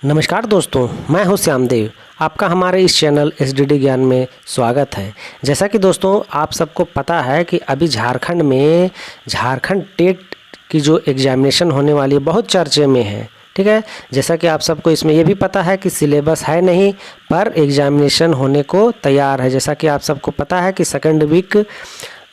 नमस्कार दोस्तों, मैं हूं श्यामदेव। आपका हमारे इस चैनल एसडीडी ज्ञान में स्वागत है। जैसा कि दोस्तों आप सबको पता है कि अभी झारखंड में झारखंड टेट की जो एग्जामिनेशन होने वाली है बहुत चर्चे में है। ठीक है, जैसा कि आप सबको इसमें ये भी पता है कि सिलेबस है नहीं पर एग्जामिनेशन होने को तैयार है। जैसा कि आप सबको पता है कि सेकंड वीक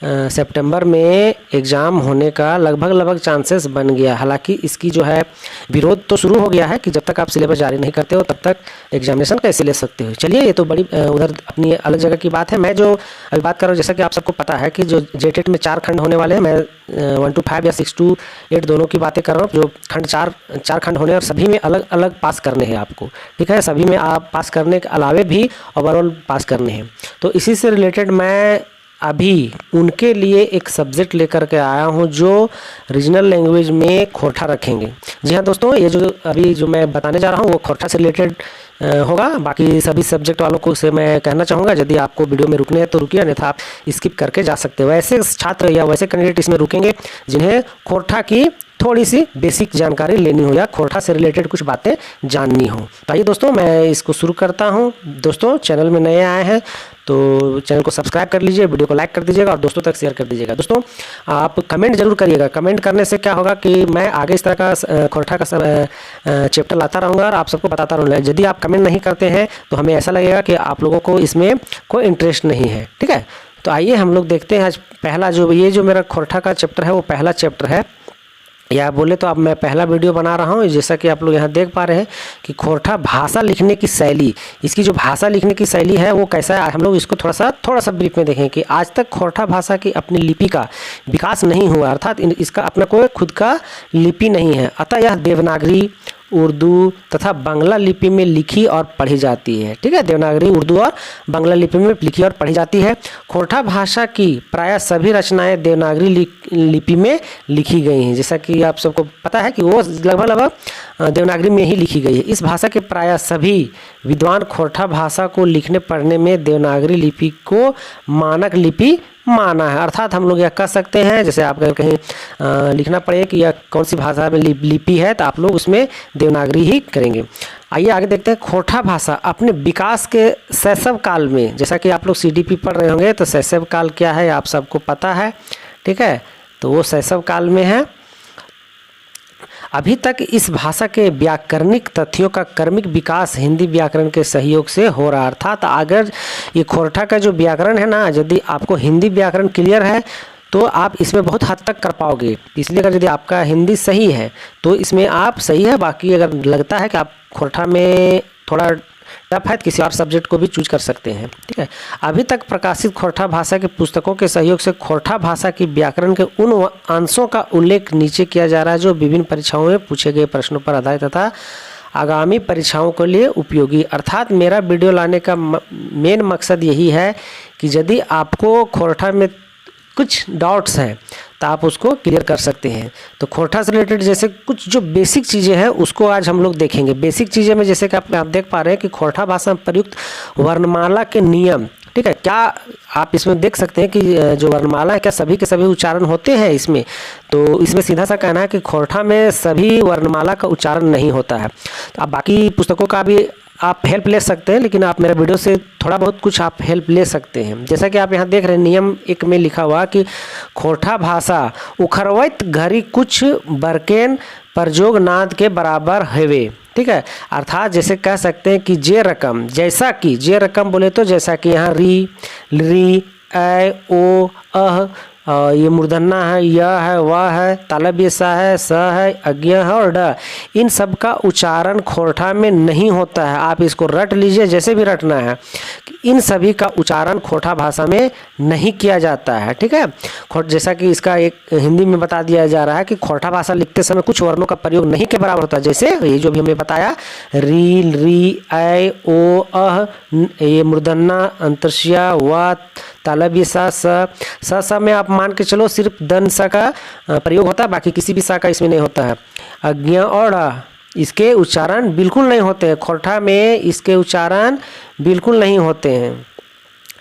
सितंबर में एग्ज़ाम होने का लगभग चांसेस बन गया। हालांकि इसकी जो है विरोध तो शुरू हो गया है कि जब तक आप सिलेबस जारी नहीं करते हो तब तक एग्जामिनेशन कैसे ले सकते हो। चलिए, ये तो बड़ी उधर अपनी अलग जगह की बात है। मैं जो अभी बात कर रहा हूँ, जैसा कि आप सबको पता है कि जो जेटेट में 4 खंड होने वाले हैं, मैं 1 to 5 या 6 to 8 दोनों की बातें कर रहा हूँ। जो खंड चार खंड होने और सभी में अलग अलग पास करने हैं आपको। ठीक है, सभी में आप पास करने के अलावे भी ओवरऑल पास करने हैं। तो इसी से रिलेटेड मैं अभी उनके लिए एक सब्जेक्ट लेकर के आया हूं जो रीजनल लैंग्वेज में खोरठा रखेंगे। जी हाँ दोस्तों, ये जो अभी जो मैं बताने जा रहा हूं वो खोरठा से रिलेटेड होगा। बाकी सभी सब्जेक्ट वालों को से मैं कहना चाहूँगा, यदि आपको वीडियो में रुकने हैं तो रुकिए, अन्यथा आप स्किप करके जा सकते हो। वैसे छात्र या वैसे कैंडिडेट इसमें रुकेंगे जिन्हें खोरठा की थोड़ी सी बेसिक जानकारी लेनी हो या खोरठा से रिलेटेड कुछ बातें जाननी हो। तो आइए दोस्तों, मैं इसको शुरू करता हूं। दोस्तों, चैनल में नए आए हैं तो चैनल को सब्सक्राइब कर लीजिए, वीडियो को लाइक कर दीजिएगा और दोस्तों तक शेयर कर दीजिएगा। दोस्तों, आप कमेंट जरूर करिएगा। कमेंट करने से क्या होगा कि मैं आगे इस तरह का खोरठा का चैप्टर लाता रहूँगा और आप सबको बताता रहूँगा। यदि आप कमेंट नहीं करते हैं तो हमें ऐसा लगेगा कि आप लोगों को इसमें कोई इंटरेस्ट नहीं है। ठीक है, तो आइए हम लोग देखते हैं। आज पहला जो मेरा खोरठा का चैप्टर है वो पहला चैप्टर है, या बोले तो अब मैं पहला वीडियो बना रहा हूँ। जैसा कि आप लोग यहाँ देख पा रहे हैं कि खोरठा भाषा लिखने की शैली, इसकी जो भाषा लिखने की शैली है वो कैसा है, हम लोग इसको थोड़ा सा ब्रीफ में देखें कि आज तक खोरठा भाषा की अपनी लिपि का विकास नहीं हुआ, अर्थात इसका अपना कोई खुद का लिपि नहीं है। अतः यह देवनागरी, उर्दू तथा बांग्ला लिपि में लिखी और पढ़ी जाती है। ठीक है, देवनागरी, उर्दू और बांग्ला लिपि में लिखी और पढ़ी जाती है। खोरठा भाषा की प्रायः सभी रचनाएं देवनागरी लिपि में लिखी गई हैं। जैसा कि आप सबको पता है कि वो लगभग देवनागरी में ही लिखी गई है। इस भाषा के प्रायः सभी विद्वान खोरठा भाषा को लिखने पढ़ने में देवनागरी लिपि को मानक लिपि माना है। अर्थात हम लोग यह कह सकते हैं, जैसे आप कहीं लिखना पड़े कि यह कौन सी भाषा में लिपि है तो आप लोग उसमें देवनागरी ही करेंगे। आइए आगे देखते हैं। खोरठा भाषा अपने विकास के शैशव काल में, जैसा कि आप लोग सीडीपी पढ़ रहे होंगे तो शैशव काल क्या है आप सबको पता है। ठीक है, तो वो शैशव काल में है। अभी तक इस भाषा के व्याकरणिक तथ्यों का क्रमिक विकास हिंदी व्याकरण के सहयोग से हो रहा है। अर्थात अगर ये खोरठा का जो व्याकरण है ना, यदि आपको हिंदी व्याकरण क्लियर है तो आप इसमें बहुत हद तक कर पाओगे। इसलिए अगर यदि आपका हिंदी सही है तो इसमें आप सही है। बाकी अगर लगता है कि आप खोरठा में थोड़ा टफ है तो किसी और सब्जेक्ट को भी चूज कर सकते हैं। ठीक है, अभी तक प्रकाशित खोरठा भाषा के पुस्तकों के सहयोग से खोरठा भाषा की व्याकरण के उन अंशों का उल्लेख नीचे किया जा रहा है जो विभिन्न परीक्षाओं में पूछे गए प्रश्नों पर आधारित तथा आगामी परीक्षाओं के लिए उपयोगी। अर्थात मेरा वीडियो लाने का मेन मकसद यही है कि यदि आपको खोरठा में कुछ डाउट्स हैं तो आप उसको क्लियर कर सकते हैं। तो खोरठा से रिलेटेड जैसे कुछ जो बेसिक चीज़ें हैं उसको आज हम लोग देखेंगे। बेसिक चीज़ें में जैसे कि आप देख पा रहे हैं कि खोरठा भाषा में प्रयुक्त वर्णमाला के नियम। ठीक है, क्या आप इसमें देख सकते हैं कि जो वर्णमाला है क्या सभी के सभी उच्चारण होते हैं इसमें। तो इसमें सीधा सा कहना है कि खोरठा में सभी वर्णमाला का उच्चारण नहीं होता है। तो आप बाकी पुस्तकों का भी आप हेल्प ले सकते हैं, लेकिन आप मेरे वीडियो से थोड़ा बहुत कुछ आप हेल्प ले सकते हैं। जैसा कि आप यहाँ देख रहे हैं, नियम 1 में लिखा हुआ कि खोरठा भाषा उखरवैत घड़ी कुछ बरकेन परजोग नाद के बराबर हवे। ठीक है, अर्थात जैसे कह सकते हैं कि जे रकम, जैसा कि जे रकम बोले तो जैसा कि यहाँ री, री, ऐ, ओ, अह, ये मूर्धन्य है, यह है, वह है, तालब ये सा है, स है, अज्ञ है और ड, इन सब का उच्चारण खोरठा में नहीं होता है। आप इसको रट लीजिए जैसे भी रटना है, इन सभी का उच्चारण खोरठा भाषा में नहीं किया जाता है। ठीक है, जैसा कि इसका एक हिंदी में बता दिया जा रहा है कि खोरठा भाषा लिखते समय कुछ वर्णों का प्रयोग नहीं के बराबर होता है। जैसे ये जो भी हमें बताया, री, री, ऐ, ओ, अह, ये मूर्धन्य, अंतर्शिया, व, तालब ये सा में आप मान के चलो सिर्फ दन सा का प्रयोग होता है, बाकी किसी भी सा का इसमें नहीं होता है। अज्ञ और इसके उच्चारण बिल्कुल नहीं होते हैं। खोरठा में इसके उच्चारण बिल्कुल नहीं होते हैं।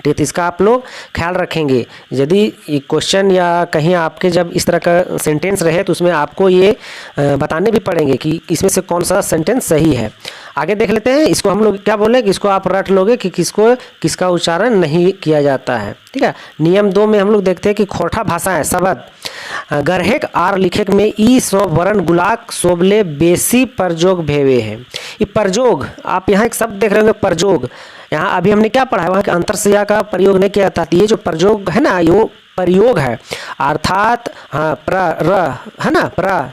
ठीक है, इसका आप लोग ख्याल रखेंगे। यदि क्वेश्चन या कहीं आपके जब इस तरह का सेंटेंस रहे तो उसमें आपको ये बताने भी पड़ेंगे कि इसमें से कौन सा सेंटेंस सही है। आगे देख लेते हैं। इसको हम लोग क्या बोले कि इसको आप रट लोगे कि किसका उच्चारण नहीं किया जाता है। ठीक है। नियम 2 में हम लोग देखते हैं कि खोरठा भाषाएं शब्द गरहेक आर लिखेक में ई सो वर्ण गुलाक सोबले बेसी परजोग भेवे है। ये परजोग, आप यहाँ एक शब्द देख रहे होंगे परजोग। यहाँ अभी हमने क्या पढ़ा है, वहाँ के अंतरस्या का प्रयोग नहीं किया जाता। ये जो परजोग है ना, ये प्रयोग है, अर्थात हाँ प्र र है ना,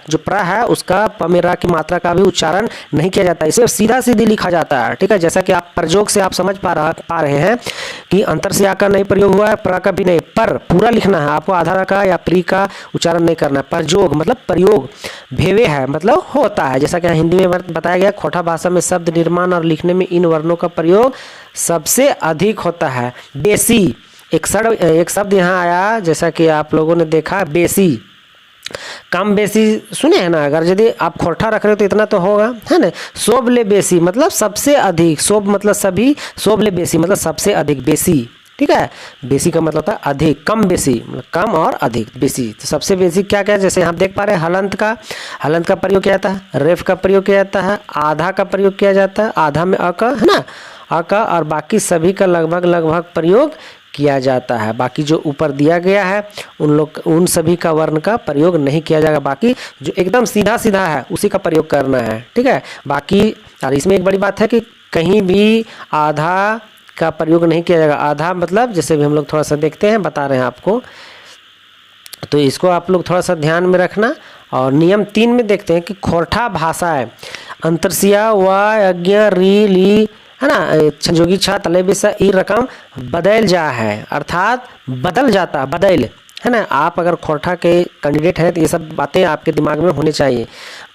जो प्र है उसका प में र की मात्रा का भी उच्चारण नहीं किया जाता, इसे सीधा सीधी लिखा जाता है। ठीक है। जैसा कि आप प्रयोग से आप समझ पा रहे हैं कि अंतर से आ का नहीं प्रयोग हुआ है, प्र का भी नहीं, पर पूरा लिखना है आपको, आधा का या प्री का उच्चारण नहीं करना। प्रयोग मतलब प्रयोग, भेवे है मतलब होता है। जैसा कि हिंदी में बताया गया, खोरठा भाषा में शब्द निर्माण और लिखने में इन वर्णों का प्रयोग सबसे अधिक होता है। बेसी एक शब्द यहाँ आया, जैसा कि आप लोगों ने देखा, बेसी, कम बेसी सुने हैं ना। अगर यदि आप खोरठा रख रहे हो तो इतना तो होगा, है ना। सोबले बेसी मतलब सबसे अधिक, सोब मतलब सभी, सोबले बेसी मतलब सबसे अधिक, बेसी। ठीक है। बेसी का मतलब था अधिक, कम बेसी मतलब कम और अधिक, बेसी। तो सबसे बेसी क्या क्या, जैसे आप देख पा रहे हैं हलंत का प्रयोग किया जाता है, रेफ का प्रयोग किया जाता है, आधा का प्रयोग किया जाता है, आधा में अ का है ना, अ का, और बाकी सभी का लगभग प्रयोग किया जाता है। बाकी जो ऊपर दिया गया है उन सभी का वर्ण का प्रयोग नहीं किया जाएगा। बाकी जो एकदम सीधा सीधा है उसी का प्रयोग करना है। ठीक है। बाकी और इसमें एक बड़ी बात है कि कहीं भी आधा का प्रयोग नहीं किया जाएगा। आधा मतलब जैसे भी हम लोग थोड़ा सा देखते हैं, बता रहे हैं आपको, तो इसको आप लोग थोड़ा सा ध्यान में रखना। और नियम 3 में देखते हैं कि खोरठा भाषा है अंतरसिया व यज्ञ री ली है ना, संजोगी छा तले बिसा ई रकम बदल जा है, अर्थात बदल जाता, बदल है ना। आप अगर खोरठा के कैंडिडेट हैं तो ये सब बातें आपके दिमाग में होनी चाहिए।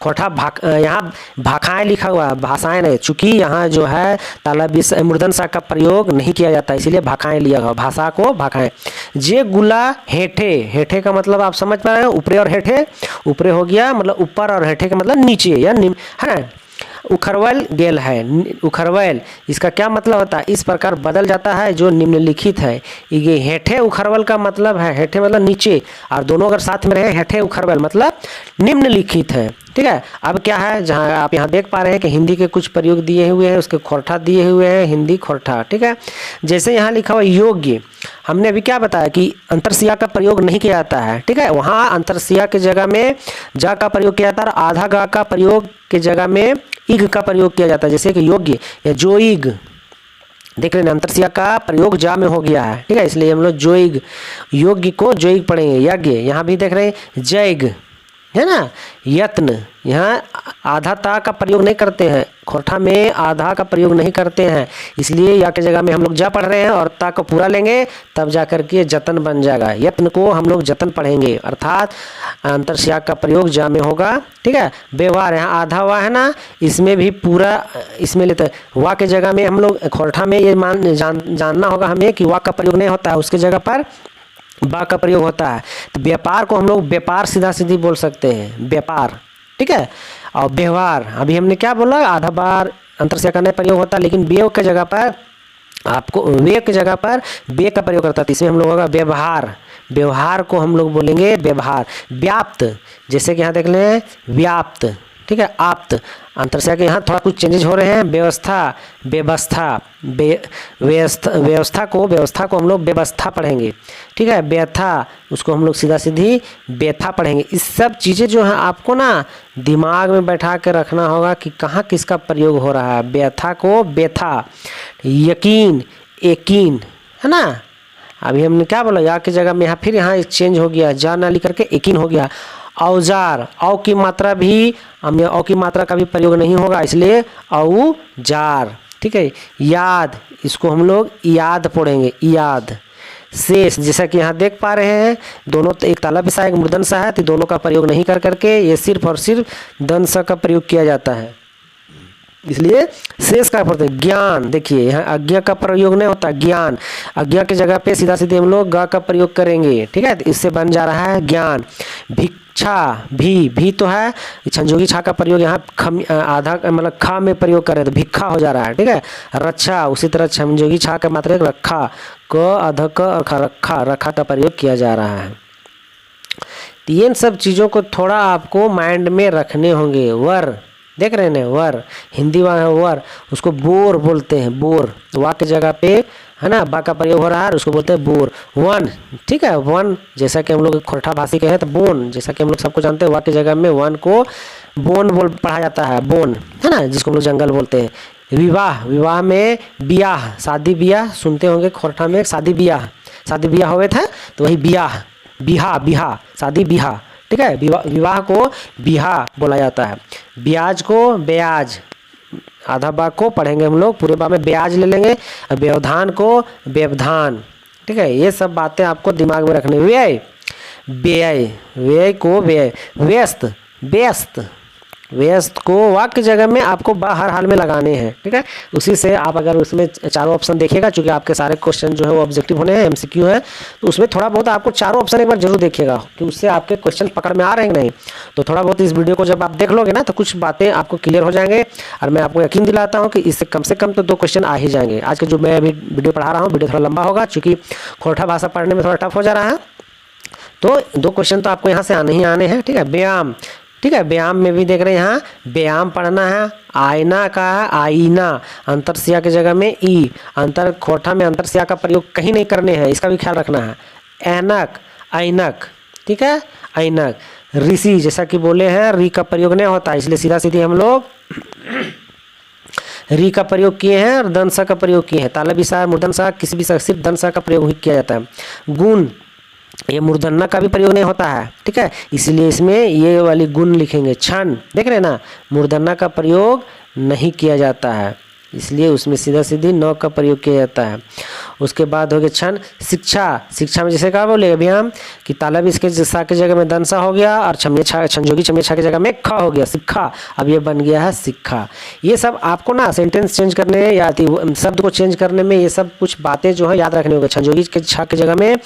खोरठा यहाँ भाखाएं लिखा हुआ है, भाषाएं नहीं, चूंकि यहाँ जो है ताला बिस मूर्धन सा का प्रयोग नहीं किया जाता, इसीलिए भाखाएं लिया हुआ, भाषा को भाखाएं। जे गुला हेठे, हेठे का मतलब आप समझ पा रहे हैं, ऊपरे और हेठे, ऊपरे हो गया मतलब ऊपर और हेठे का मतलब नीचे या है ना। उखरवल गेल है, उखरवल इसका क्या मतलब होता है, इस प्रकार बदल जाता है जो निम्नलिखित है। ये हेठे उखरवल का मतलब है, हेठे मतलब नीचे, और दोनों अगर साथ में रहे, हेठे उखरवल मतलब निम्नलिखित है। ठीक है। अब क्या है, जहाँ आप यहाँ देख पा रहे हैं कि हिंदी के कुछ प्रयोग दिए हुए हैं, उसके खोरठा दिए हुए हैं, हिंदी खोरठा। ठीक है। जैसे यहाँ लिखा हुआ योग्य, हमने अभी क्या बताया कि अंतरसिया का प्रयोग नहीं किया जाता है। ठीक है। वहाँ अंतरसिया के जगह में जा का प्रयोग किया जाता है, आधा गा का प्रयोग के जगह में इग का प्रयोग किया जाता है। जैसे कि योग्य या जोइग, देख रहे हैं अंतरसिया का प्रयोग जा में हो गया है। ठीक है। इसलिए हम लोग जोइग, योग्य को जोइग पढ़ेंगे। यज्ञ, यहाँ भी देख रहे हैं जैग है ना। यत्न, यहाँ आधा ता का प्रयोग नहीं करते हैं, खोरठा में आधा का प्रयोग नहीं करते हैं, इसलिए या के जगह में हम लोग जा पढ़ रहे हैं और ता को पूरा लेंगे तब जा करके जतन बन जाएगा। यत्न को हम लोग जतन पढ़ेंगे, अर्थात अंतरस्या का प्रयोग जा में होगा। ठीक है। व्यवहार, यहाँ आधा हुआ है ना, इसमें भी पूरा इसमें लेते हैं। वा के जगह में हम लोग खोरठा में ये जानना होगा हमें कि वा का प्रयोग नहीं होता है, उसके जगह पर बा का प्रयोग होता है। तो व्यापार को हम लोग व्यापार सीधा सीधी बोल सकते हैं, व्यापार। ठीक है। और व्यवहार, अभी हमने क्या बोला, आधा बार अंतरस्या का नहीं प्रयोग होता, लेकिन वेव के जगह पर आपको वेव के जगह पर बे का प्रयोग करता है, इसमें हम लोग होगा व्यवहार। व्यवहार को हम लोग बोलेंगे व्यवहार। व्याप्त, जैसे कि यहाँ देख लें व्याप्त। ठीक है। आप्त, अंतरस्या के यहाँ थोड़ा कुछ चेंजेस हो रहे हैं। व्यवस्था, व्यवस्था को हम लोग व्यवस्था पढ़ेंगे। ठीक है। व्यथा, उसको हम लोग सीधा सीधी व्यथा पढ़ेंगे। इस सब चीज़ें जो है आपको ना दिमाग में बैठा के रखना होगा कि कहाँ किसका प्रयोग हो रहा है। व्यथा को व्यथा, यकीन यकीन है ना। अभी हमने क्या बोला, या की जगह में यहाँ फिर यहाँ चेंज हो गया, जा ना लिख करके यकीन हो गया। औजार, औ की मात्रा भी, हम औ की मात्रा का भी प्रयोग नहीं होगा, इसलिए औजार। ठीक है। याद, इसको हम लोग याद पढ़ेंगे, याद। शेष, जैसा कि यहाँ देख पा रहे हैं दोनों, तो एक ताला सा एक मूर्धन सा है, तो दोनों का प्रयोग नहीं कर करके ये सिर्फ और सिर्फ दंस का प्रयोग किया जाता है, इसलिए शेष का पढ़ते हैं। ज्ञान, देखिए यहाँ आज्ञा का प्रयोग नहीं होता, ज्ञान। आज्ञा की जगह पे सीधा सीधे हम लोग गा का प्रयोग करेंगे। ठीक है। तो इससे बन जा रहा है ज्ञान। भिक्षा, भी तो है, संजोगी छा का प्रयोग यहाँ खम आधा मतलब खा में प्रयोग करें तो भिक्षा हो जा रहा है। ठीक है। रक्षा, उसी तरह संजोगी छा का मात्रा रखा, क अध क और रखा का प्रयोग किया जा रहा है। तो इन सब चीज़ों को थोड़ा आपको माइंड में रखने होंगे। वर, देख रहे हैं ना, वर, हिंदी वर, उसको बोर बोलते हैं, बोर। वा की जगह पे है ना बा का प्रयोग हो रहा है, उसको बोलते हैं बोर। वन, ठीक है, वन जैसा कि हम लोग खोरठा भाषी के हैं तो बोन, जैसा कि हम लोग सबको जानते हैं, वा की जगह में वन को बोन बोल पढ़ा जाता है, बोन, है ना, जिसको हम लोग जंगल बोलते हैं। विवाह, विवाह में ब्याह, शादी ब्याह सुनते होंगे, खोरठा में शादी ब्याह हुए थे तो वही ब्याह, बिहा, शादी बिहा, ठीक है। विवाह को बिहा बोला जाता है। ब्याज को ब्याज, आधा बाग को पढ़ेंगे हम लोग, पूरे बाग में ब्याज ले लेंगे। व्यवधान को व्यवधान, ठीक है। ये सब बातें आपको दिमाग में रखनी। व्यय, व्यय को व्यय। व्यस्त, व्यस्त को वाक्य जगह में आपको हर हाल में लगाने हैं, ठीक है। उसी से आप अगर उसमें चारों ऑप्शन देखिएगा, चूंकि आपके सारे क्वेश्चन जो है वो ऑब्जेक्टिव होने हैं, एमसीक्यू है, तो उसमें थोड़ा बहुत आपको चारों ऑप्शन एक बार जरूर देखिएगा कि उससे आपके क्वेश्चन पकड़ में आ रहे हैं नहीं। तो थोड़ा बहुत इस वीडियो को जब आप देख लोगे ना तो कुछ बातें आपको क्लियर हो जाएंगे, और मैं आपको यकीन दिलाता हूँ कि इससे कम से कम तो 2 क्वेश्चन आ ही जाएंगे। आज के जो मैं अभी वीडियो पढ़ा रहा हूँ, वीडियो थोड़ा लंबा होगा चूँकि खोरठा भाषा पढ़ने में थोड़ा टफ हो जा रहा है, तो 2 क्वेश्चन तो आपको यहाँ से आने ही आने हैं, ठीक है। व्यायाम, ठीक है, व्यायाम में भी देख रहे हैं यहाँ व्यायाम पढ़ना है। आईना का है आईना, अंतरसिया की जगह में ई, खोरठा में अंतरसिया का प्रयोग कहीं नहीं करने हैं, इसका भी ख्याल रखना है। ऐनक, ऐनक, ठीक है, ऐनक। ऋषि, जैसा कि बोले हैं री का प्रयोग नहीं होता, इसलिए सीधा सीधी हम लोग री का प्रयोग किए हैं और दंसा का प्रयोग किए हैं। तालबी सा, मूर्धन सा, किसी भी सा सिर्फ दंसा का प्रयोग ही किया जाता है। गुण, ये मूर्धन्य का भी प्रयोग नहीं होता है, ठीक है, इसलिए इसमें ये वाली गुण लिखेंगे। क्षण, देख रहे हैं ना, मूर्धन्य का प्रयोग नहीं किया जाता है, इसलिए उसमें सीधा सीधी न का प्रयोग किया जाता है। उसके बाद हो गया क्षण। शिक्षा में जैसे कहा बोले अभी हम कि तालब इसके सा की जगह में दंसा हो गया और छंजोगी छमेछा की जगह में ख हो गया, शिक्षा। अब ये बन गया है सिक्खा। ये सब आपको ना सेंटेंस चेंज करने या शब्द को चेंज करने में ये सब कुछ बातें जो है याद रखनी होगी। छंजोगी के छा की जगह में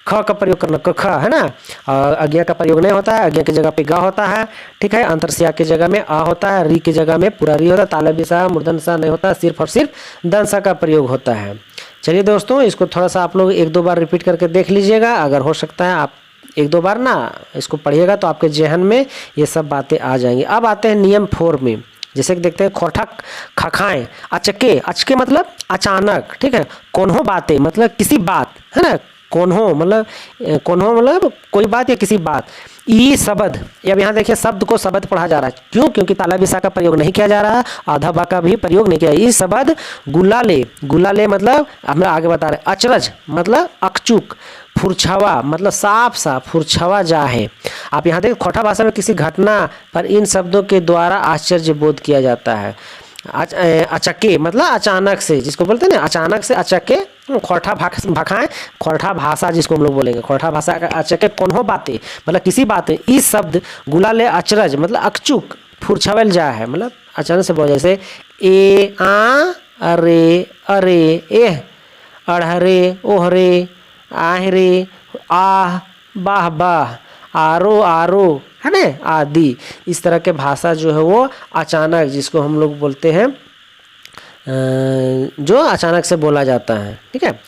ख का प्रयोग करना, ख है ना, और अज्ञा का प्रयोग नहीं होता है, अज्ञा की जगह पे गा होता है, ठीक है। अंतरसिया की जगह में आ होता है, री की जगह में पूरा री होता है, तालबी सा मूर्धन सा नहीं होता, सिर्फ और सिर्फ दंसा का प्रयोग होता है। चलिए दोस्तों, इसको थोड़ा सा आप लोग 1-2 बार रिपीट करके देख लीजिएगा, अगर हो सकता है आप 1-2 बार ना इसको पढ़िएगा तो आपके जहन में ये सब बातें आ जाएंगी। अब आते हैं नियम 4 में, जैसे कि देखते हैं खोरठा खखाएं, अचके, अचके मतलब अचानक, ठीक है। कोन्हो बातें मतलब किसी बात, है ना, कोन्हो मतलब कोई बात या किसी बात। ई शब्द, अब यहाँ देखिए शब्द को शब्द पढ़ा जा रहा है, क्यों, क्योंकि तालबी सा का प्रयोग नहीं किया जा रहा है, आधा बा का भी प्रयोग नहीं किया। ई शब्द गुलाले मतलब हम आगे बता रहे, अचरज मतलब अकचुक, फुरछवा मतलब साफ साफ, फुरछवा जा है। आप यहाँ देखिए खोरठा भाषा में किसी घटना पर इन शब्दों के द्वारा आश्चर्य बोध किया जाता है। अचके मतलब अचानक से, जिसको बोलते हैं ना अचानक से, अचके। खोरठा भाखाएं, खोरठा भाषा जिसको हम लोग बोलेंगे, खोरठा भाषा का अचके कोन्हो बातें मतलब किसी बात में। इस शब्द गुलाले अचरज मतलब अकचुक, फुरछवल जा है मतलब अचानक से बोल, जैसे ए आ अरे अरे, एह अड़हरे ओहरे, आहरे आह, बाह बाह, आरो आरो, है ना, आदि। इस तरह के भाषा जो है वो अचानक, जिसको हम लोग बोलते हैं जो अचानक से बोला जाता है, ठीक है।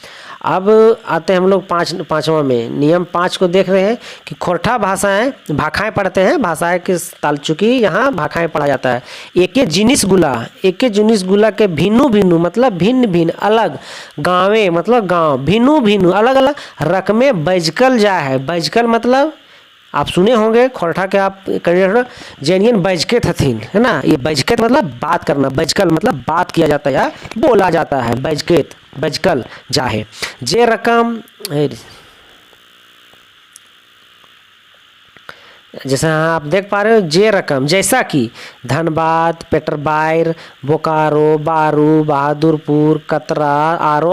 अब आते हैं हम लोग पाँचवा में, नियम 5 को देख रहे हैं कि खोरठा भाखाएं पढ़ते हैं, भाषाएं के ताल चुकी यहाँ भाखाएं पढ़ा जाता है। एके जिनिस गुला के भिन्नु मतलब भिन्न भिन्न, अलग, गाँवे मतलब गाँव, भिन्नु अलग अलग, रकमे बैजकल जा है। बैजकल मतलब आप सुने होंगे खोरठा के आप जैनियन बैजकेत हथिन, है ना, ये बैजकेत मतलब बात करना, बैजकल मतलब बात किया जाता है या बोला जाता है, बैजकेत बैजकल जाहे। जे रकम, जैसा आप देख पा रहे हो, जे रकम जैसा कि धनबाद, पेटरबायर, बोकारो, बारू, बहादुरपुर, कतरा,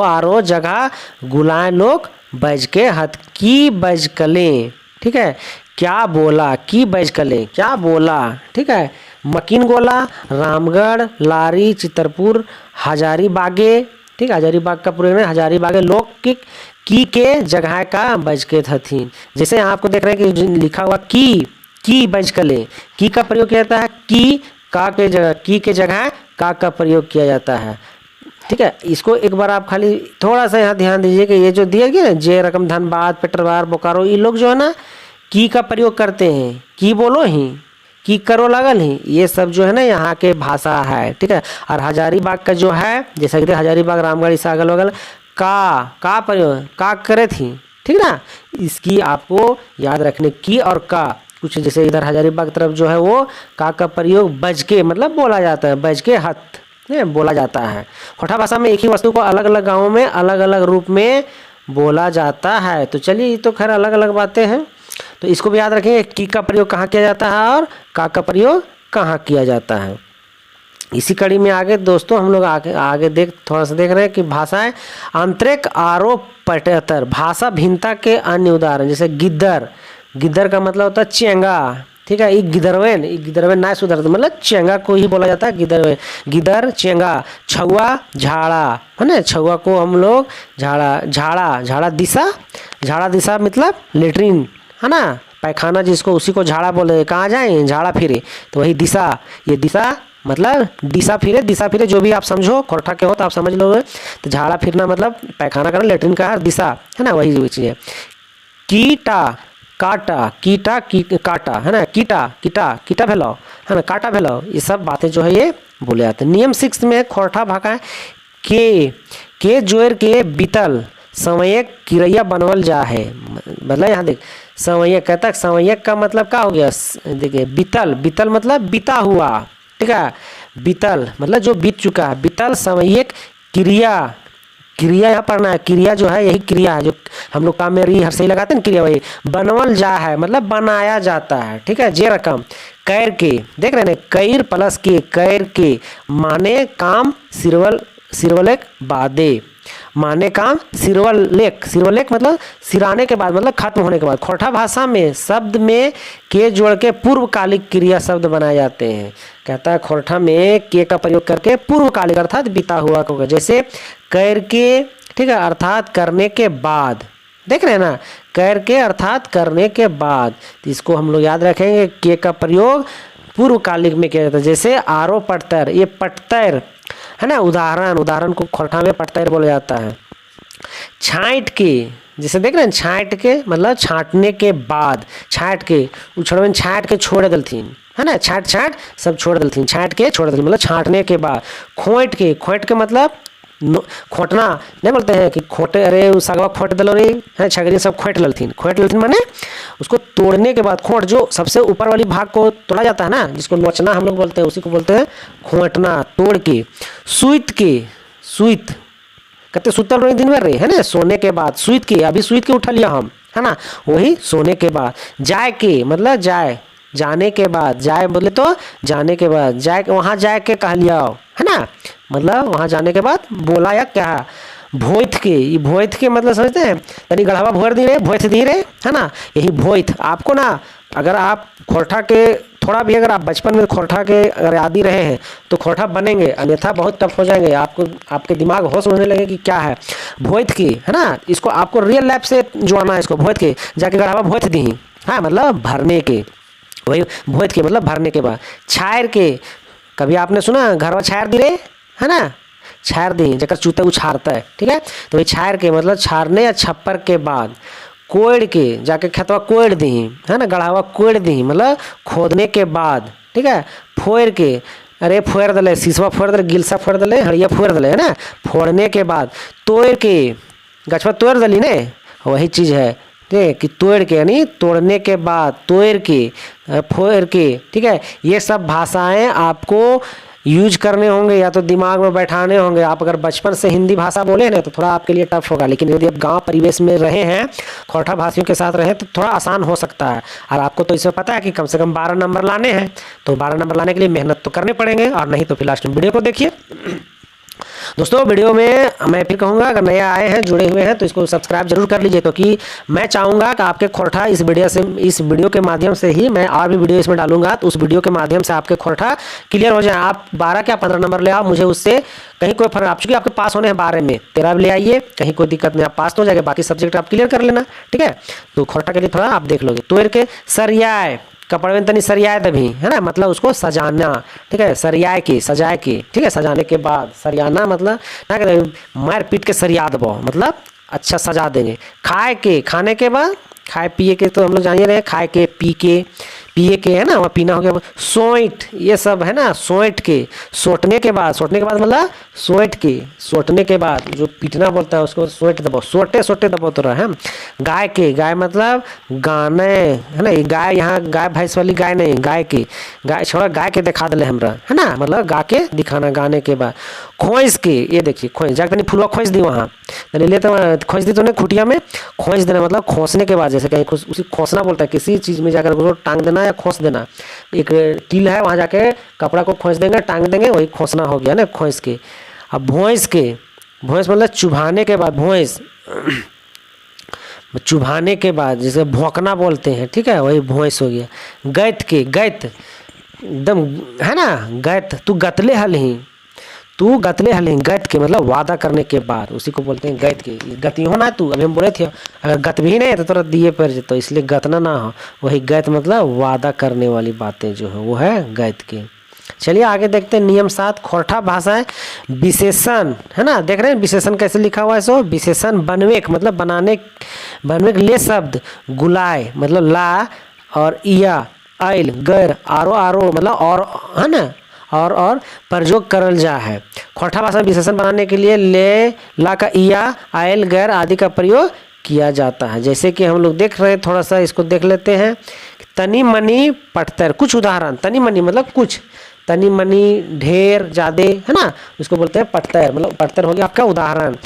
आरो जगह गुलाएं लोग बैजके हथ की बैजकलें, ठीक है। क्या बोला की बैजकलें, क्या बोला, ठीक है। मकीन गोला, रामगढ़, लारी, चितरपुर, हजारीबागे, ठीक है, हजारीबाग का प्रयोग है, हजारीबागे लोग की के जगह का बैजके हथिन। जैसे यहाँ आपको देख रहे हैं कि लिखा हुआ की बैजकलें, की का प्रयोग किया जाता है, की के जगह का प्रयोग किया जाता है, ठीक है। इसको एक बार आप खाली थोड़ा सा यहाँ ध्यान दीजिए कि ये जो दिया गया ना, जे रकम धनबाद, पेटरवार, बोकारो, ये लोग जो है ना की का प्रयोग करते हैं, की बोलो ही, की करो लागल ही, ये सब जो है ना यहाँ के भाषा है, ठीक है। और हजारीबाग का जो है, जैसा कि हजारीबाग रामगढ़ से अगल बगल का प्रयोग का करे थी, ठीक ना। इसकी आपको याद रखने की और का कुछ, जैसे इधर हजारीबाग तरफ जो है वो का प्रयोग बज के मतलब बोला जाता है, बज के हथ बोला जाता है। होठा भाषा में एक ही वस्तु को अलग अलग गाँवों में अलग अलग रूप में बोला जाता है। तो चलिए, ये तो खैर अलग अलग बातें हैं, तो इसको भी याद रखेंगे की का प्रयोग कहाँ किया जाता है और का प्रयोग कहाँ किया जाता है। इसी कड़ी में आगे दोस्तों हम लोग आगे थोड़ा सा देख रहे हैं कि भाषाएं आंतरिक आरोप पठेतर, भाषा भिन्नता के अन्य उदाहरण, जैसे गिद्दर, गिद्दर का मतलब होता है चेंगा, ठीक है। एक गिदरवेन ना सुधर, मतलब चेंगा को ही बोला जाता है गिदरवेन, गिदर चेंगा। छुआ झाड़ा है ना, छुआ को हम लोग झाड़ा दिशा मतलब लेटरिन है ना, पैखाना जिसको उसी को झाड़ा बोले, कहाँ जाए झाड़ा फिरे, तो वही दिशा, ये दिशा मतलब दिशा फिरे जो भी आप समझो, खोरठा के हो तो आप समझ लोगे। तो झाड़ा फिरना मतलब पैखाना करना, लेटरिन का दिशा है ना, वही चीज़ है। काटा है ना, कीटा फैलाओ है ना, काटा फैलाओ, ये सब बातें जो है ये बोले जाते हैं। नियम 6 में खोरठा भाषा के जोर के बीतल संवयक किरैया बनवल जा है, मतलब यहाँ देख संवयक कहता है, संवयक का मतलब क्या हो गया, देखिए बीतल मतलब बीता हुआ, ठीक है। बीतल मतलब जो बीत चुका है, बीतल संवयक क्रिया यहाँ पढ़ना है, क्रिया जो है यही क्रिया है जो हम लोग काम में री हर सही लगाते हैं ना, क्रिया वही बनवल जा है मतलब बनाया जाता है, ठीक है। जे रकम कैर के, देख रहे हैं कैर प्लस के, कैर के माने काम सिरवलेक बादे, माने काम सिरवलेक मतलब सिराने के बाद मतलब खत्म होने के बाद। खोरठा भाषा में शब्द में के जोड़ के पूर्वकालिक क्रिया शब्द बनाए जाते हैं, कहता है खोरठा में के का प्रयोग करके पूर्वकालिक अर्थात बीता हुआ को, जैसे कैर के, ठीक है, अर्थात करने के बाद, देख रहे हैं ना, कैर के अर्थात करने के बाद। तो इसको हम लोग याद रखेंगे, के का प्रयोग पूर्वकालिक में किया जाता है, जैसे आरो पटतर, ये पटतर है ना, उदाहरण को खोरठा में पटतर बोला जाता है। छाँट के, जैसे देख रहे हैं छाँट के मतलब छाँटने के बाद, छाँट के उछड़वन छाँट के छोड़ दलथीन है ना, छाँट सब छोड़ दलथीन, छाँट के छोड़ दलथीन मतलब छाँटने के बाद। खोट के मतलब खोटना नहीं बोलते हैं कि खोटे, अरे उस सगवा खोट दलो रे है, छगरी सब खोट ललथीन माने उसको तोड़ने के बाद, खोट जो सबसे ऊपर वाली भाग को तोड़ा जाता है ना, जिसको लोचना हम लोग बोलते हैं, उसी को बोलते हैं खोटना। तोड़ के सुइत कहते सुतल रही दिन भर रे है ना, सोने के बाद सुइत के, अभी सुइत के उठा लिया हम है ना, वही सोने के बाद। जाए के मतलब जाने के बाद, जाए बोले तो जाने के बाद, जाए वहाँ जाए के कह लिया है ना, मतलब वहाँ जाने के बाद बोला या क्या। भोइथ के मतलब समझते हैं, यानी गढ़ावा भोर दी रे, भोइथ दी रे है ना, यही भोइथ। आपको ना अगर आप खोरठा के थोड़ा भी अगर आप बचपन में खोरठा के अगर यादी रहे हैं तो खोरठा बनेंगे, अन्यथा बहुत टफ हो जाएंगे, आपके दिमाग होश होने लगे कि क्या है। भोइथ की है ना, इसको आपको रियल लाइफ से जोड़ना है, इसको भोइथ के जाके गढ़ावा भोइथ दी, हाँ मतलब भरने के, वही भोइथ के मतलब भरने के बाद। छायर के, कभी आपने सुना घरवा छायर दी रे है ना, छायर दी जकर चूते उछारता है, ठीक है, तो वही छायर के मतलब छारने या छप्पर के बाद। कोड़ के, जाके खेतवा कोड़ दी है ना, गढ़ावा कोड़ दी मतलब खोदने के बाद, ठीक है। फोड़ के, अरे फोड़ दले, शीशवा फोड़ दले, गिलसा फोड़ दले, हड़िया फोड़ दले है ना, फोड़ने के बाद। तोड़ के, गछवा तोड़ दली ने, वही चीज़ है कि तोड़ के यानी तोड़ने के बाद, तोड़ के, फोड़ के, ठीक है। ये सब भाषाएं आपको यूज करने होंगे या तो दिमाग में बैठाने होंगे। आप अगर बचपन से हिंदी भाषा बोले ना तो थोड़ा आपके लिए टफ होगा, लेकिन यदि आप गांव परिवेश में रहे हैं, खोरठा भाषियों के साथ रहे तो थोड़ा आसान हो सकता है। और आपको तो इसमें पता है कि कम से कम 12 नंबर लाने हैं, तो 12 नंबर लाने के लिए मेहनत तो करने पड़ेंगे, और नहीं तो फिर लास्ट में वीडियो को देखिए। दोस्तों वीडियो में मैं फिर कहूँगा, अगर नए आए हैं जुड़े हुए हैं तो इसको सब्सक्राइब जरूर कर लीजिए, क्योंकि मैं चाहूँगा कि आपके खोरठा इस वीडियो के माध्यम से ही मैं और भी वीडियो इसमें डालूंगा, तो उस वीडियो के माध्यम से आपके खोरठा क्लियर हो जाए। आप 12 क्या 15 नंबर ले आओ, मुझे उससे कहीं कोई फर्क, आप चूँकि आपके पास होने हैं 12 में 13 ले आइए, कहीं कोई दिक्कत नहीं, आप पास तो हो जाएगा, बाकी सब्जेक्ट आप क्लियर कर लेना, ठीक है। तो खोरठा के लिए थोड़ा आप देख लोगे। तोड़ के सरियाए, कपड़े में तनी सरियाए दभी है ना, मतलब उसको सजाना, ठीक है, सजाए के, ठीक है, सजाने के बाद। सरियाना मतलब ना कहते मार पीट के सरिया दबो, मतलब अच्छा सजा देंगे। खाए के, खाने के बाद, खाए पिए के तो हम लोग जानिए रहे, खाए के, पी के, पिए के है ना, वहाँ पीना हो गया। सोइट, ये सब है ना, सोइट के, सोटने के बाद, सोटने के बाद मतलब सोइट के, सोटने के बाद जो पीटना बोलता है उसको सोइट दबाओ, सोटे सोटे दबाओ तो रहा है। गाय के, गाय मतलब गाने है ना, ये गाय यहाँ गाय भैंस वाली गाय नहीं, गाय की, गाय छोड़ा गाय के दिखा दिले हमरा है ना, मतलब गा के दिखाना गाने के बाद। खोइस के, ये देखिए खोइस, जाके तनी फुलवा खोइस दी वहाँ, ले तो खोइस दी तो नहीं खुटिया में, खोइस देना मतलब खोसने के बाद, जैसे कहीं उसी खोसना बोलता है, किसी चीज़ में जाकर उसको टांग देना या खोस देना। एक टील है वहाँ जाके कपड़ा को खोस देंगे, टांग देंगे, वही खोसना हो गया ना खोइस के। अब भोंस के, भोंस मतलब चुभाने के बाद, भोंस चुभाने के बाद, जैसे भौंकना बोलते हैं, ठीक है, वही भोंस हो गया। गैत के, गैत एकदम है ना, गैत तू गतले हल ही, तू गतले हल ही, गैत के मतलब वादा करने के बाद, उसी को बोलते हैं गैत के। गति हो ना तू, अभी हम बोले थे अगर गत भी नहीं है तो तुरंत दिए पर तो इसलिए गतना ना हो, वही गैत मतलब वादा करने वाली बातें जो है वो है गैत के। चलिए आगे देखते हैं नियम 7, खोरठा भाषाएं। विशेषण है ना, देख रहे हैं विशेषण कैसे लिखा हुआ है, सो विशेषण बनवेक मतलब बनाने, बनवेक ले शब्द, गुलाय मतलब ला, और इया, आइल, गैर, आरो आरो मतलब और है ना, और प्रयोग करल जा है। खोरठा भाषा विशेषण बनाने के लिए ले, ला का इया, आयल, गैर आदि का प्रयोग किया जाता है। जैसे कि हम लोग देख रहे हैं, थोड़ा सा इसको देख लेते हैं। तनी मनी पटतर, कुछ उदाहरण, तनी मनी मतलब कुछ, तनी मनी ढेर ज़्यादा है ना, उसको बोलते हैं पटतर, मतलब पटतर हो गया आपका उदाहरण।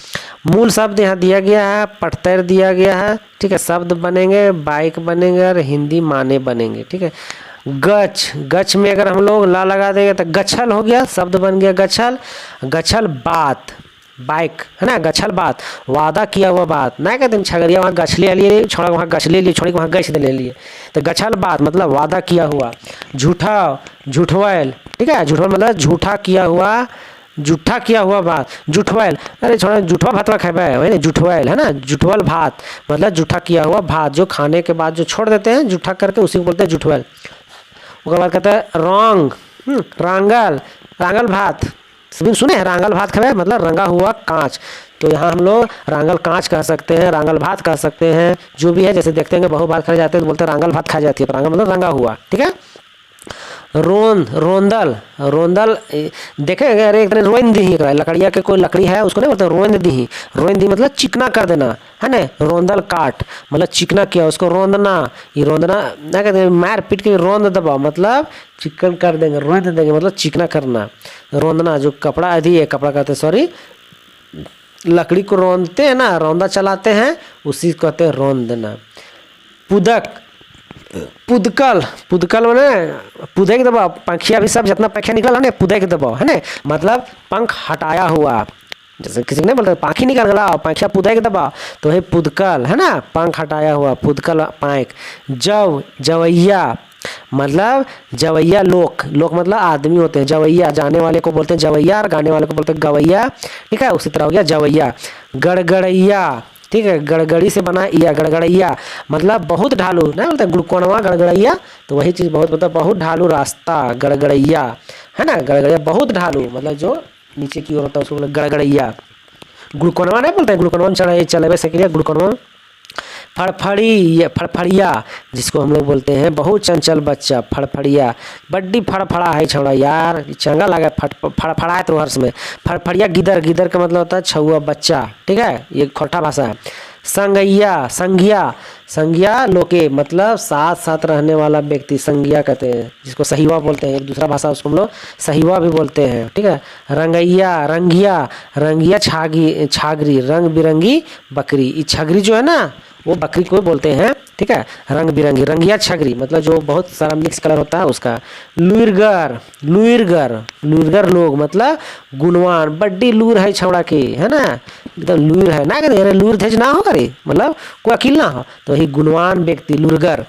मूल शब्द यहाँ दिया गया है, पटतर दिया गया है, ठीक है, शब्द बनेंगे, बाइक बनेंगे और हिंदी माने बनेंगे, ठीक है। गच, गच में अगर हम लोग ला लगा देंगे तो गच्छल हो गया, शब्द बन गया गच्छल। गच्छल बात, बाइक है ना, गच्छल बात वादा किया हुआ बात, ना कहते हैं छगड़िया वहाँ गछले लिए, छोड़ा वहाँ गछले लिए, छोड़ी वहाँ गछ ले लिए, तो गच्छल बात मतलब वादा किया हुआ। झूठा, झूठवैल, ठीक है, झूठवैल मतलब झूठा किया हुआ, जूठा किया हुआ भात, जुठवैल, अरे छोड़ा जुठवा भातवा खेबे है ना, जुठवैल है ना, जुठवल भात मतलब जूठा किया हुआ भात, जो खाने के बाद जो छोड़ देते हैं जूठा करके, उसी को बोलते हैं जुठवैल। उसके बाद कहते हैं रंग, रांगल, रांगल भात, सभी सुने हैं रांगल भात खाए मतलब रंगा हुआ कांच, तो यहाँ हम लोग रांगल कांच कह सकते हैं, रांगल भात कह सकते हैं, जो भी है। जैसे देखते हैं बहु भात खाए जाते हैं तो बोलते हैं रांगल भात खाई जाती है, तो रांगल मतलब रंगा हुआ, ठीक है। रोंद, रोंदल, रोंदल देखे अरे एक तरह रोइन दी, लकड़िया के कोई लकड़ी है उसको नहीं बोलते रोइन दी, रोइन दी मतलब चिकना कर देना है ना, रोंदल काट मतलब चिकना किया उसको रोंदना, ये रोंदना ना कहते हैं मार पीट के रोंद दबाओ मतलब चिकन कर देंगे, रोंद देंगे मतलब चिकना करना। रोंदना जो कपड़ा अधि है, कपड़ा कहते हैं सॉरी, लकड़ी को रोंदते हैं ना, रौंदा चलाते हैं, उसी को कहते हैं रोंदना। पुदक, पुदकल, पुदकल मैंने पुदे के दबाव, पंखिया भी सब जितना पंखिया निकल है ना पुदे के दबाव है ना, मतलब पंख हटाया हुआ, जैसे किसी ने बोलते पाखी निकल गया पंखिया पुदे के दबाव, तो है पुदकल है ना, पंख हटाया हुआ, पुदकल पाँख। जव, जवैया मतलब जवैया लोक, लोक मतलब आदमी होते हैं, जवैया जाने वाले को बोलते हैं जवैया और गाने वाले को बोलते हैं गवैया, ठीक है, उसी तरह हो गया जवैया। गड़गड़ैया, ठीक है, गड़गड़ी से बना या गड़गड़ैया मतलब बहुत ढालू ना, बोलते गुड़कोनवा गड़गड़ैया, तो वही चीज़ बहुत मतलब बहुत ढालू रास्ता गड़गड़ैया है ना, गड़गड़ैया बहुत ढालू मतलब जो नीचे की ओर होता है उसको बोलते गड़गड़ैया। गुड़कोनवा नहीं बोलते, गुड़कोनवा चढ़े चले से क्रिया गुड़कोनवा। फड़फड़ी, फड़फड़िया जिसको हम लोग बोलते हैं बहुत चंचल बच्चा, फड़फड़िया बड्डी फड़फड़ा है छोड़ा यार, चंगा लगा फड़फड़ा है तो हर्ष में। फड़फड़िया गिदर, गिदर का मतलब होता है छुआ बच्चा, ठीक है, ये खोरठा भाषा है। संगैया, संज्ञा, संज्ञा लोके मतलब साथ साथ रहने वाला व्यक्ति संज्ञा कहते हैं, जिसको सहीवा बोलते हैं, एक दूसरा भाषा उसको हम लोग सहीवा भी बोलते हैं, ठीक है। रंगैया, रंगिया, रंगिया छागी, छागरी रंग बिरंगी बकरी, ये छगरी जो है ना वो बकरी को बोलते हैं, ठीक है। रंग बिरंगी, रंगिया छगरी मतलब जो बहुत सारा मिक्स कलर होता है उसका। लुइरगर, लुइरगर, लुइरगर लोग मतलब गुणवान, बड्डी लूर है छौड़ा की है ना, एकदम लूर है ना, कहते लूर थे ना हो करे मतलब कोई अकील ना हो, तो वही गुणवान व्यक्ति लुरगर।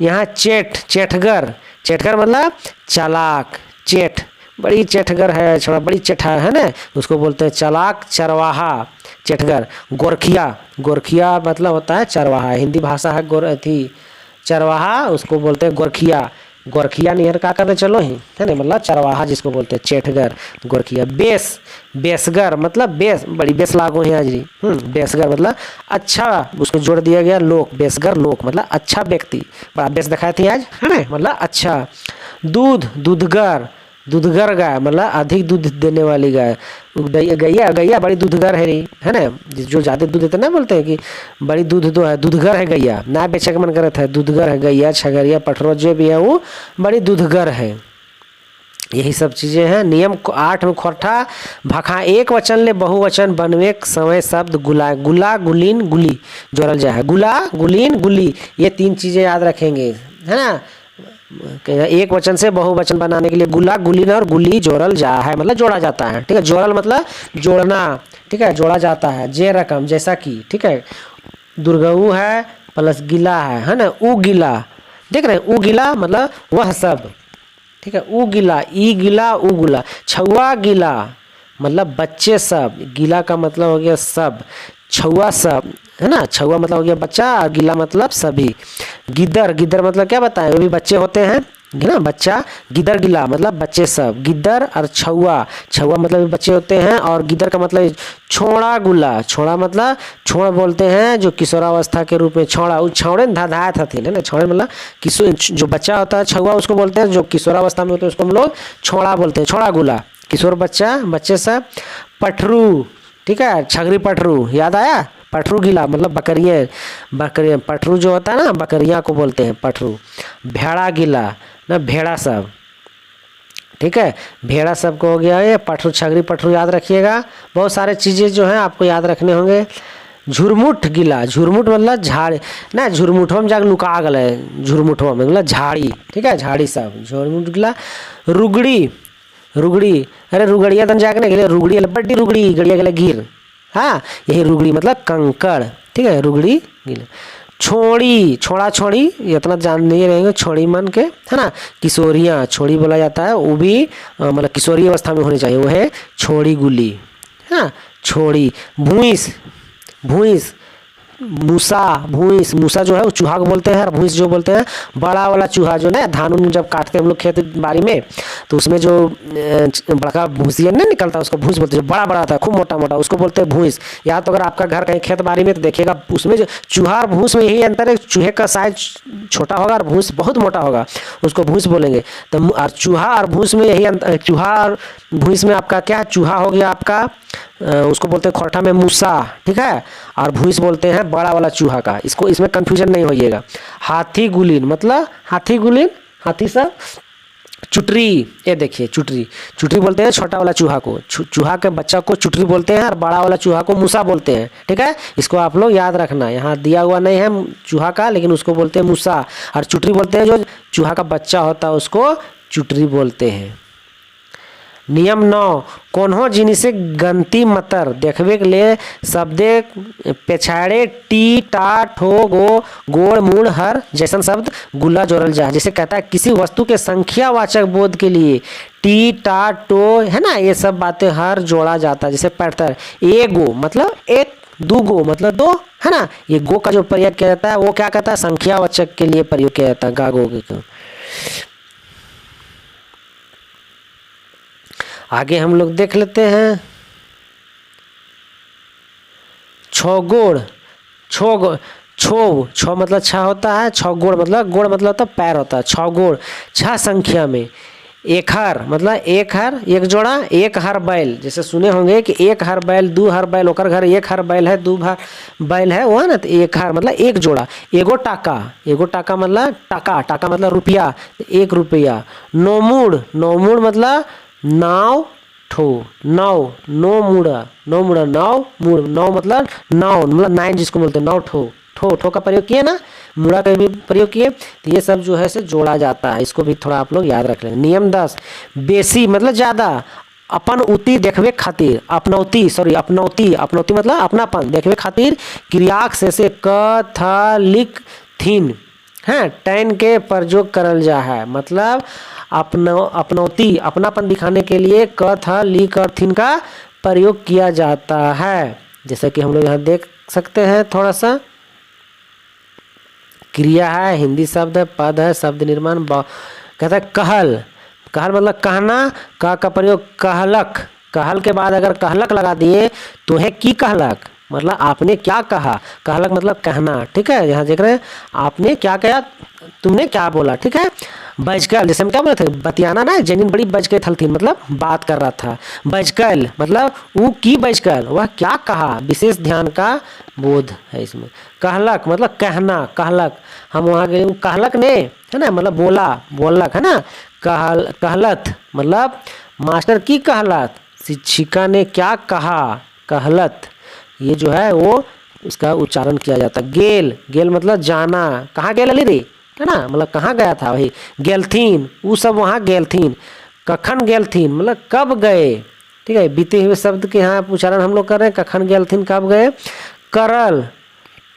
यहाँ चेठ, चेठगर, चेठगर मतलब चालाक, चेठ बड़ी चेठगर है छोड़ा, बड़ी चेठा है ना, उसको बोलते हैं चालाक चरवाहा, चेठगर। गोरखिया, गोरखिया मतलब होता है चरवाहा, हिंदी भाषा है गोर थी चरवाहा, उसको बोलते हैं गोरखिया। गोरखिया नियर का करते चलो ही, है ना, मतलब चरवाहा जिसको बोलते हैं, चेठगर, गोरखिया। बेस, बेसगर मतलब बेस, बड़ी बेस लागो है हाजरी। बेसगर मतलब अच्छा, उसको जोड़ दिया गया लोक, बेसगर लोक मतलब अच्छा व्यक्ति, बड़ा बेस दिखाए थे आज, है ना, मतलब अच्छा। दूध, दूधगर, दूधगर गाय मतलब अधिक दूध देने वाली गाय। गैया, गैया बड़ी दूधगर है रही, है ना, जो ज्यादा दूध देते ना बोलते हैं कि बड़ी दूध दो है, दूधगर है गैया, ना बेचे का मन करत है, दूधगर है गैया, छगरिया, पठरो जो भी है वो बड़ी दूधगर है। यही सब चीजें हैं। नियम 8 में खोरठा भाखा एक वचन ले बहुवचन बनवे समय शब्द गुला, गुला गुलीन गुली जोड़ल जाए है, गुला गुलीन गुली, ये 3 चीजें याद रखेंगे, है ना। एक वचन से बहुवचन बनाने के लिए गुला गुलीन और गुली जोड़ल जा है, मतलब जोड़ा जाता है, ठीक है। जोड़ल मतलब जोड़ना, ठीक है, जोड़ा जाता है। जे रकम जैसा कि, ठीक है, दुर्गऊ है प्लस गिला है ना, उ गिला, देख रहे हैं, उ गिला मतलब वह सब, ठीक है, उ गिला, ई गिला, उ गुला। छुआ गिला मतलब बच्चे सब, गिला का मतलब हो गया सब, छुआ सब, है ना, छुआ मतलब हो गया बच्चा और गिला मतलब सभी। गिद्दर, गिद्दर मतलब क्या बताएं, वो भी बच्चे होते हैं, है ना, बच्चा। गिद्दर गिला मतलब बच्चे सब, गिद्दर और छुआ, छुआ मतलब बच्चे होते हैं, और गिद्दर का मतलब छोड़ा गुला, छोड़ा मतलब छोड़ बोलते हैं जो किशोरावस्था के रूप में, छोड़ा, उस छौड़े ने धाधाए था, है ना, छोड़े मतलब किशोर, जो बच्चा होता है छुआ उसको बोलते हैं, जो किशोरावस्था में होते हैं उसको हम लोग छोड़ा बोलते हैं, छोड़ा गुला, किशोर बच्चा, बच्चे सब। पठरू, ठीक है, छगरी पठरू याद आया, पठरू गिला मतलब बकरियाँ, बकरियाँ, पठरू जो होता है ना बकरियाँ को बोलते हैं पठरू। भेड़ा गिला ना, भेड़ा सब, ठीक है, भेड़ा सब को हो गया ये। पठरू, छगरी पठरू याद रखिएगा। बहुत सारे चीज़ें जो हैं आपको याद रखने होंगे। झुरमुट गिला, झुरमुट मतलब झाड़ ना, झुरमुठो में जाकर लुका गए, झुरमुठो में मतलब झाड़ी, ठीक है, झाड़ी सब, झुरमुट गिला। रुगड़ी, रुगड़ी, अरे रुगड़िया तन जाके ना रुगड़ी बड्डी रुगड़ी गड़िया गले गिर, हाँ, यही रुगड़ी मतलब कंकड़, ठीक है, रुगड़ी गिला। छोड़ी, छोड़ा छोड़ी इतना जान नहीं रहेंगे, छोड़ी मन के, है ना। किशोरियाँ, छोड़ी बोला जाता है, वो भी मतलब किशोरी अवस्था में होनी चाहिए, वो है छोड़ी गुली, हाँ, छोड़ी। भूइस, भूइस, मूसा, भूइस, मूसा जो है वो चूहा को बोलते हैं, और भूइस जो बोलते हैं बड़ा वाला चूहा, जो ना धान उन जब काटते हैं हम लोग खेत बाड़ी में, तो उसमें जो बड़ा भूसिया नहीं निकलता उसको भूस बोलते हैं, जो बड़ा बड़ा था खूब मोटा मोटा, उसको बोलते हैं भूइस। या तो अगर आपका घर कहीं खेत बाड़ी में तो देखिएगा उसमें जो चूहा और भूस में यही अंतर है, चूहे का साइज छोटा होगा और भूस बहुत मोटा होगा, उसको भूस बोलेंगे। तो और चूहा और भूस में यही अंतर, चूहा और भूस में आपका क्या, चूहा हो गया आपका, उसको बोलते हैं खोरठा में मूसा, ठीक है, और भूस बोलते हैं बड़ा वाला चूहा का, इसको, इसमें कंफ्यूजन नहीं होइएगा। हाथी गुलीन मतलब हाथी गुलीन, हाथी सा। चुटरी, ये देखिए चुटरी, चुटरी बोलते हैं छोटा वाला चूहा को, चूहा के बच्चा को चुटरी बोलते हैं, और बड़ा वाला चूहा को मूसा बोलते हैं, ठीक है, इसको आप लोग याद रखना। यहाँ दिया हुआ नहीं है चूहा का, लेकिन उसको बोलते हैं मूसा, और चुटरी बोलते हैं जो चूहा का बच्चा होता है उसको चुटरी बोलते हैं। नियम 9, कोन्हो जिनिसे गंती मतर देखवे के लिए शब्दे पेछाड़े टी टा ठो गो गोड़ मूड़ हर जैसन शब्द गुला जोड़ल जाए। जैसे कहता है किसी वस्तु के संख्यावाचक बोध के लिए टी टा टो, है ना, ये सब बातें हर जोड़ा जाता है। जैसे पढ़तर एगो मतलब एक, दूगो मतलब दो, है ना, ये गो का जो प्रयोग किया जाता है वो क्या कहता है, संख्यावाचक के लिए प्रयोग किया जाता है, गागो को। आगे हम लोग देख लेते हैं। छगोड़, छो, छो, छो मतलब छह होता है, छगोड़ मतलब गोड़ मतलब होता है पैर होता है, छगोड़, 6 संख्या में। एक हर मतलब एक हर, एक जोड़ा, एक हर बैल, जैसे सुने होंगे कि एक हर बैल, 2 हर बैल, ओकर घर एक हर बैल है, 2 हर बैल है, वो है ना, तो एक हर मतलब एक जोड़ा। एगो टाका, एगो टाका मतलब टाका, टाका मतलब रुपया, 1 रुपया। नौमुड़, नौमुड़ मतलब नाव ठो, नाव, नो मुड़ा, नो मुड़ा, नाव मुड़, नाव मतलब नाव मतलब 9 जिसको बोलते हैं, नाव ठो, ठो, ठो का प्रयोग किए ना, मुड़ा का भी प्रयोग किए, तो ये सब जो है से जोड़ा जाता है, इसको भी थोड़ा आप लोग याद रख लें। नियम 10, बेसी मतलब ज़्यादा, अपन उती देखवे खातिर, अपनौती, सॉरी अपनौती, अपनौती मतलब अपनापन देखवे खातिर क्रियाक से क थ लिख थीन, है, टैन के प्रयोग करल जा है, मतलब अपनौती, अपनापन दिखाने के लिए क थ लिख और थिन का प्रयोग किया जाता है। जैसा कि हम लोग यहाँ देख सकते हैं, थोड़ा सा क्रिया है, हिंदी शब्द है, पद है, शब्द निर्माण कहता है कहल, कहल मतलब कहना, का प्रयोग कहलक, कहल के बाद अगर कहलक लगा दिए तो है की कहलक, मतलब आपने क्या कहा, कहलक मतलब कहना, ठीक है। यहाँ देख रहे हैं आपने क्या कहा, तुमने क्या बोला, ठीक है। बजकल, जैसे हम क्या बोले थे, बतियाना ना, जेनिन बड़ी बज के थलथीन मतलब बात कर रहा था। बजकल मतलब वो की बजकल, वह क्या कहा, विशेष ध्यान का बोध है इसमें। कहलक मतलब कहना, कहलक हम वहाँ गए, कहलक ने है ना, मतलब बोला, बोलक है ना। कहलत मतलब मास्टर की कहलत, शिक्षिका ने क्या कहा, कहलत, ये जो है वो इसका उच्चारण किया जाता है। गेल, गेल मतलब जाना, कहाँ गेल अली रे, है ना, मतलब कहाँ गया था, वही गेलथीन, वो सब वहाँ गेलथीन। कखन गेलथीन मतलब कब गए, ठीक है। बीते हुए शब्द के यहाँ उच्चारण हम लोग कर रहे हैं, कखन गेलथीन कब गए। करल,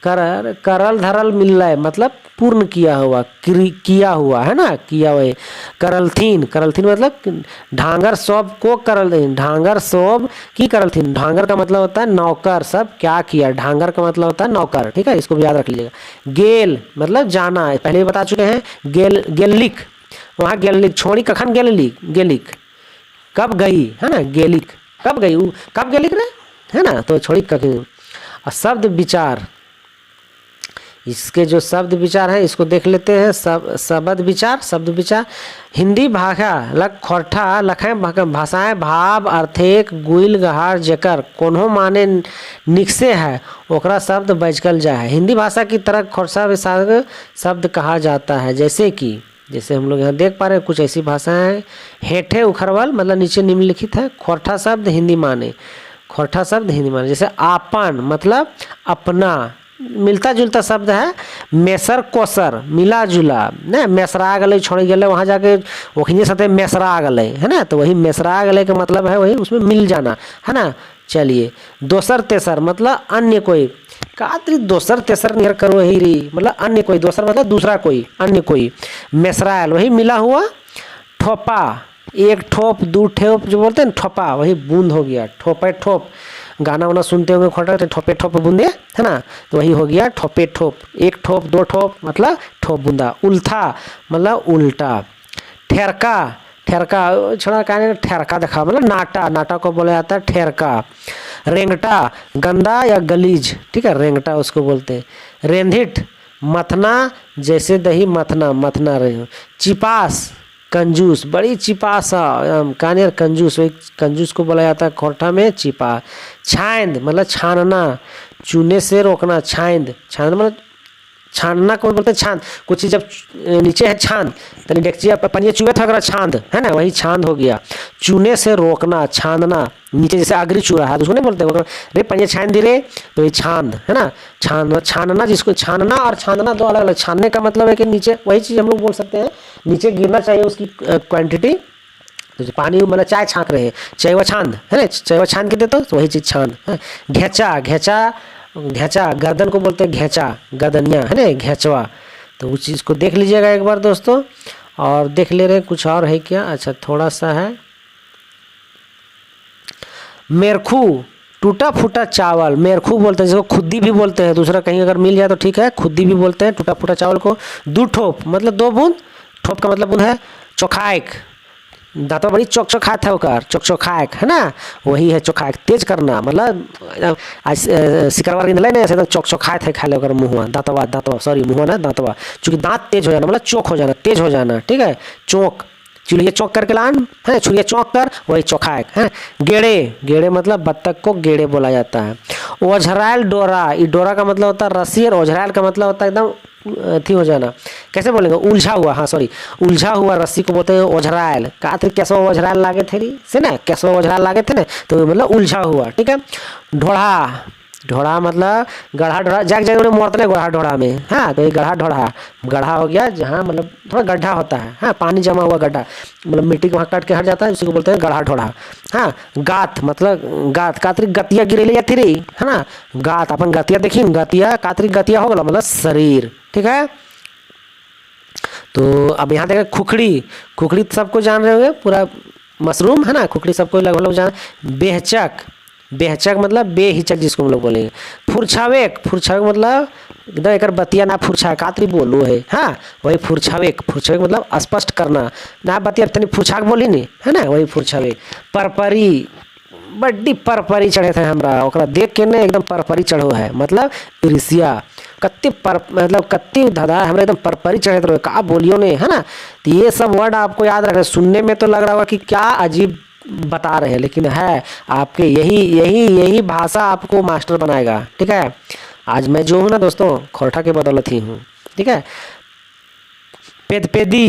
करल करल धरल मिल रहा है मतलब पूर्ण किया हुआ, किया हुआ है ना, किया हुआ। करलथीन, करलथीन मतलब ढांगर सब को करल, ढांगर सब की करलथीन, ढांगर का मतलब होता है नौकर, सब क्या किया, ढांगर का मतलब होता है नौकर, ठीक है, इसको भी याद रख लीजिएगा। गेल मतलब जाना, पहले भी बता चुके हैं। गेल, गेलिक, वहाँ गेलिक, छोड़ी कखन गेलिक, गेलिक कब गई, है ना, गेलिक कब गई, कब गेलिक रे, है ना, तो छोड़ी कखन। और शब्द विचार, इसके जो शब्द विचार है इसको देख लेते हैं। शब्द विचार, शब्द विचार, हिंदी भाषा लग खोरठा लखें भाषाएं भाव अर्थेक गुइल गहार जेकर कोनो माने निकसे है ओकरा शब्द बजकल जा है। हिंदी भाषा की तरह खोरसा विसाग शब्द कहा जाता है, जैसे कि, जैसे हम लोग यहाँ देख पा रहे हैं कुछ ऐसी भाषाएं हैं। हेठे उखरवल मतलब नीचे निम्नलिखित है, खोरठा शब्द हिंदी माने, खोरठा शब्द हिंदी माने, जैसे आपन मतलब अपना, मिलता जुलता शब्द है। मेसर कोसर मिला जुला ना, मेसरा गले छोड़ गए, वहाँ जाके वही साथे मेसरा गले, है ना, तो वही मेसरा गले का मतलब है वही उसमें मिल जाना, है ना। चलिए, दोसर तेसर मतलब अन्य कोई, कात्री दोसर तेसर नियर करो ही री मतलब अन्य कोई, दोसर मतलब दूसरा कोई, अन्य कोई। मेसरायल वही मिला हुआ। ठोपा, एक ठोप दो ठोप जो बोलते हैं ना, ठोपा वही बूंद हो गया, ठोपे ठोप, गाना वाना सुनते होंगे खोटा, ठोपे ठोप बूंदे, है ना, तो वही हो गया ठोपे ठोप। एक ठोप दो ठोप मतलब ठोप बूंदा। उल्था मतलब उल्टा। ठेरका, ठेरका छोड़ा कहने ठेरका देखा मतलब नाटा, नाटा को बोला जाता है ठेरका। रेंगटा गंदा या गलीज, ठीक है, रेंगटा उसको बोलते हैं। रेंधिट मथना, जैसे दही मथना, मथना रहे। चिपास कंजूस, बड़ी चिपास कानियर कंजूस, वही कंजूस को बोला जाता है खोरठा में चिपा। छांद मतलब छानना, चूने से रोकना, छांद, छांद मतलब छानना को बोलते हैं छांद, कुछ चीज जब नीचे है छांद, तो डेक्चिया पनिया चूहे था अगर छांद, है ना, वही छांद हो गया। चूने से रोकना, छानना, नीचे जैसे आगरी चूरा है तो उसको नहीं बोलते रे पनिया छान दी रे, तो ये छांद, है ना। छानना, जिसको छानना और छानना दो अलग अलग। छानने का मतलब है कि नीचे, वही चीज़ हम लोग बोल सकते हैं नीचे गिरना चाहिए उसकी क्वांटिटी, तो पानी मतलब चाय छाँक रहे हैं, चाय व छांद, है ना, चाय व छान के देते तो वही चीज़ छांद है। घेचा, घेचा, घेचा गर्दन को बोलते हैं घेचा, गर्दनिया, है ना, घेचवा, तो उस चीज़ को देख लीजिएगा एक बार दोस्तों। और देख ले रहे कुछ और है क्या, अच्छा थोड़ा सा है। मेरखू टूटा फूटा चावल, मेरखू बोलते हैं, जिसको खुद्दी भी बोलते हैं, दूसरा कहीं अगर मिल जाए तो ठीक है, खुद्दी भी बोलते हैं टूटा फूटा चावल को। दो ठोप मतलब दो बूंद, ठोप का मतलब बूंद है। चोखाएक, दांतों बड़ी चौक चौखात है होकर, चौक चौखाएक, है ना, वही है चौखाएक, तेज करना मतलब आज शिकरवा नहीं ना, ऐसे चौक चौखात है खा ले होकर मुँहवा, दांतवा, दांतवा सॉरी मुँहवा ना दांतवा, चूँकि दांत तेज हो जाना मतलब चौक हो जाना, तेज हो जाना, ठीक है। चौक, चूल्हे चौक करके लान है, छुरिया चौक कर, वही चौखाएक है। गेड़े, गेड़े मतलब बत्तख को गेड़े बोला जाता है। ओझरायल डोरा, ये डोरा का मतलब होता है रस्सी, और ओझरायल का मतलब होता है एकदम अथी हो जाना, कैसे बोलेंगे, उलझा हुआ, हाँ सॉरी, उलझा हुआ रस्सी को बोलते हैं ओझरायल। कहा थे कैसो ओझरायल लागे थे री से ना, कैसो ओझरायल लागे थे ना, तो मतलब उलझा हुआ, ठीक है। ढोढ़ा, ढोढ़ा मतलब गढ़ा, ढोढ़ा जाग जाग उन्हें मोड़ते गढ़ा ढोढ़ा में, हाँ, तो ये गढ़ा ढोढ़ा, गढ़ा हो गया जहाँ मतलब थोड़ा गड्ढा होता है, हाँ, पानी जमा हुआ गड्ढा, मतलब मिट्टी को वहाँ काट के हट जाता है, उसी को बोलते हैं गढ़ा ढोढ़ा। हाँ, गात मतलब गात, कातरी गतिया गिरे जाती रही, है ना, गात अपन गतिया देखी, गतिया कातरी गतिया हो गया मतलब शरीर, ठीक है। तो अब यहाँ देखें खुखड़ी, खुखड़ी सबको जान रहे होंगे, पूरा मशरूम है ना, खुखड़ी सबको लगभग लोग जान। बेहचक, बेहचक मतलब बेहिचक जिसको हम लोग बोलेंगे। फुरछावेक, फुरछावेक मतलब एकदम एक बतिया ना फुरछा कातरी बोलू है। हाँ, वही फुरछावे, फुरछावे मतलब स्पष्ट करना ना, बतिया तनी फुरछा के बोली नहीं है ना, वही फुरछावे। परपरी, बड्डी परपरी चढ़े थे हमरा, ओकरा देख के ने एकदम परपरी चढ़ो है, मतलब ईर्ष्या। कत्ती पर मतलब कत्ती धधा हमरा एकदम परपरी चढ़े रहे, का बोलियो ने, है ना। तो ये सब वर्ड आपको याद रखना। सुनने में तो लग रहा होगा कि क्या अजीब बता रहे हैं, लेकिन है आपके यही यही यही भाषा आपको मास्टर बनाएगा। ठीक है, आज मैं जो हूँ ना दोस्तों, खोरठा के बदौलत ही हूँ। ठीक है, पेद पेदी